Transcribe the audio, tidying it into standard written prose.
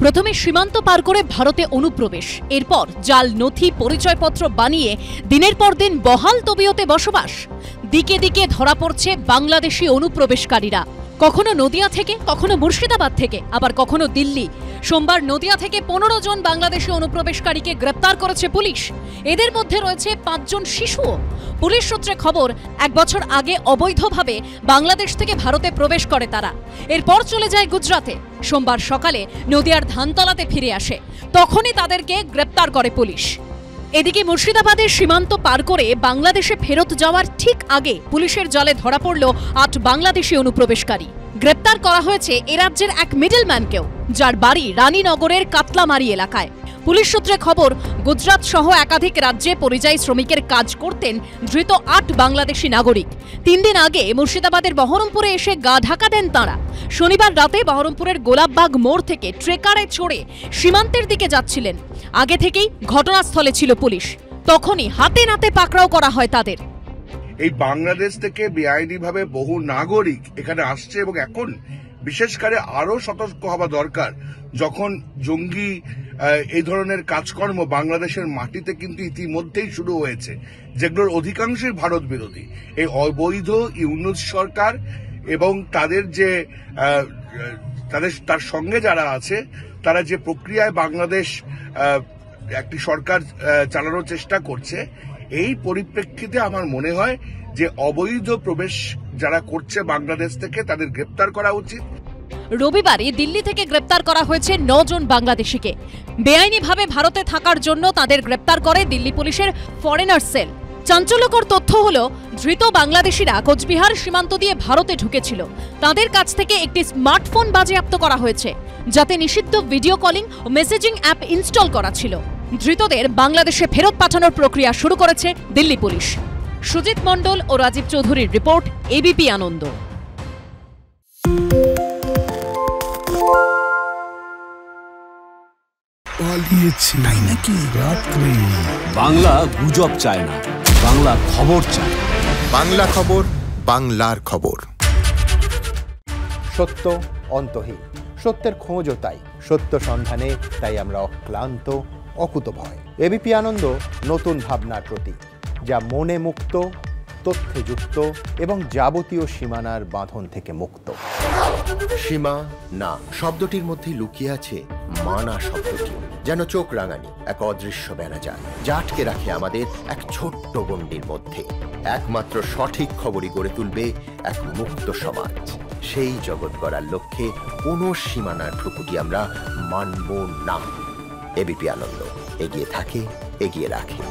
প্রথমে সীমান্ত পার করে ভারতে অনুপ্রবেশ, এরপর জাল নথি পরিচয়পত্র বানিয়ে দিনের পর দিন বহাল তবিয়তে বসবাস। দিকে দিকে ধরা পড়ছে বাংলাদেশি অনুপ্রবেশকারীরা, কখনো নদিয়া থেকে, কখনো মুর্শিদাবাদ থেকে, আবার কখনো দিল্লি। সোমবার নদিয়া থেকে 15 জন বাংলাদেশি অনুপ্রবেশকারীকে গ্রেপ্তার করেছে পুলিশ। এদের মধ্যে রয়েছে 5 জন শিশুও। পুলিশ সূত্রে খবর, 1 বছর আগে অবৈধভাবে বাংলাদেশ থেকে ভারতে প্রবেশ করে তারা, এরপর চলে যায় গুজরাতে। সোমবার সকালে নদিয়ার ধানতলাতে ফিরে আসে, তখনই তাদেরকে গ্রেপ্তার করে পুলিশ। এদিকে মুর্শিদাবাদের সীমান্ত পার করে বাংলাদেশে ফেরত যাওয়ার ঠিক আগে পুলিশের জালে ধরা পড়ল 8 বাংলাদেশি অনুপ্রবেশকারী। গ্রেপ্তার করা হয়েছে এ রাজ্যের এক মিডলম্যানকেও, যার বাড়ি রানীনগরের কাতলামারি এলাকায়। পুলিশ সূত্রে খবর, গুজরাট সহ একাধিক রাজ্যে পরিযায়ী শ্রমিকের কাজ করতেন ধৃত 8 বাংলাদেশি নাগরিক। 3 দিন আগে মুর্শিদাবাদের বহরমপুরে এসে গা ঢাকা দেন তাঁরা। শনিবার রাতে বহরমপুরের গোলাপবাগ মোড় থেকে ট্রেকারে চড়ে সীমান্তের দিকে যাচ্ছিলেন। আগে থেকেই ঘটনাস্থলে ছিল পুলিশ, তখনই হাতে নাতে পাকড়াও করা হয় তাদের। এই বাংলাদেশ থেকে বেআইনিভাবে বহু নাগরিক এখানে আসছে এবং এখন বিশেষ করে আরো সতর্ক হওয়া দরকার, যখন জঙ্গি এই ধরনের কাজকর্ম বাংলাদেশের মাটিতে কিন্তু ইতিমধ্যেই শুরু হয়েছে, যেগুলোর অধিকাংশই ভারত বিরোধী। এই অবৈধ ইউনূস সরকার এবং তাদের যে তার সঙ্গে যারা আছে, তারা যে প্রক্রিয়ায় বাংলাদেশ একটি সরকার চালানোর চেষ্টা করছে, এই পরিপ্রেক্ষিতে আমার মনে হয় যে অবৈধ প্রবেশ যারা করছে বাংলাদেশ থেকে, তাদের গ্রেপ্তার করা উচিত। রবিবারই দিল্লি থেকে গ্রেপ্তার করা হয়েছে 9 জন বাংলাদেশিকে। বেআইনিভাবে ভারতে থাকার জন্য তাদের গ্রেপ্তার করে দিল্লি পুলিশের ফরেনার সেল। চাঞ্চল্যকর তথ্য হলো, ধৃত বাংলাদেশিরা কোচবিহার সীমান্ত দিয়ে ভারতে ঢুকেছিল। তাদের কাছ থেকে একটি স্মার্টফোন বাজেয়াপ্ত করা হয়েছে, যাতে নিষিদ্ধ ভিডিও কলিং ও মেসেজিং অ্যাপ ইনস্টল করা ছিল। ধৃতদের বাংলাদেশে ফেরত পাঠানোর প্রক্রিয়া শুরু করেছে দিল্লি পুলিশ। সুজিত মণ্ডল ও রাজীব চৌধুরীর রিপোর্ট, এবিপি আনন্দ। তাই নাকি? রাত্রে বাংলা গুজব চায় না, বাংলা খবর চায়। বাংলা খবর, বাংলার খবর। সত্য অন্তহীন, সত্যের খোঁজও তাই, সত্য সন্ধানে তাই আমরা অক্লান্ত, অকুতভয়। এবিপি আনন্দ নতুন ভাবনার প্রতীক, যা মনে মুক্ত, তথ্যে যুক্ত এবং যাবতীয় সীমানার বাঁধন থেকে মুক্ত। সীমা না শব্দটির মধ্যে লুকিয়ে আছে মানা শব্দটি, যেন চোখ রাঙানি এক অদৃশ্য বেড়াজাল, যা আটকে রাখে আমাদের এক ছোট্ট গণ্ডির মধ্যে। একমাত্র সঠিক খবরই গড়ে তুলবে এক মুক্ত সমাজ। সেই জগৎ গড়ার লক্ষ্যে কোনো সীমানার ঠুকুটি আমরা মানব না। এবিপি আনন্দ এগিয়ে থাকে, এগিয়ে রাখে।